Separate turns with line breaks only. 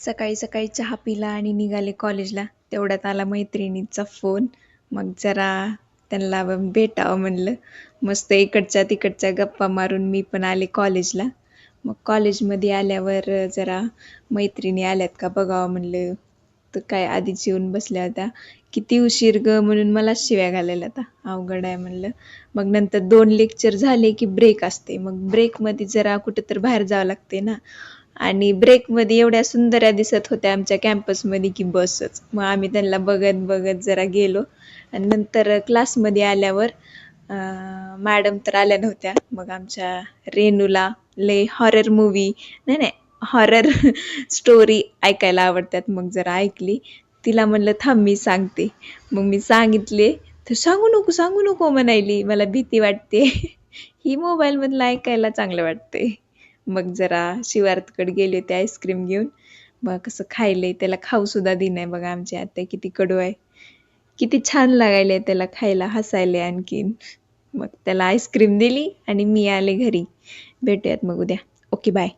सकाळी सकाळी चहा पिला आणि निघाले कॉलेजला. तेवढ्यात आला मैत्रिणीचा फोन. मग जरा त्यांना भेटावं म्हणलं. मस्त इकडच्या तिकडच्या गप्पा मारून मी पण आले कॉलेजला. मग कॉलेजमध्ये आल्यावर जरा मैत्रिणी आल्यात का बघावं म्हणलं. तर काय आधीच येऊन बसल्या होत्या. किती उशीर ग म्हणून मला शिव्या घालायला आता अवघड आहे म्हणलं. मग नंतर 2 लेक्चर झाले की ब्रेक असते. मग ब्रेकमध्ये जरा कुठं तर बाहेर जावं लागते ना. आणि ब्रेकमध्ये एवढ्या सुंदऱ्या दिसत होत्या आमच्या कॅम्पसमध्ये की बसच. मग आम्ही त्यांना बघत बघत जरा गेलो. आणि नंतर क्लासमध्ये आल्यावर मॅडम तर आल्या नव्हत्या. मग आमच्या रेणूला लय हॉरर मूवी नाही नाही हॉरर स्टोरी ऐकायला आवडतात. मग जरा ऐकली. तिला म्हणलं थांब मी सांगते. मग मी सांगितले तर सांगू नको म्हणायली मला भीती वाटते. ही मोबाईलमधलं ऐकायला चांगलं वाटते. मग जरा शिवार्थकडे गेले होते आईस्क्रीम घेऊन. मग कसं खायले त्याला खाऊ सुद्धा दिनाय बघा आमची आत्या किती कडू आहे. किती छान लागायले त्याला खायला हसायले आणखीन. मग त्याला आईस्क्रीम दिली आणि मी आले घरी. भेटूयात मग उद्या. Okay bye.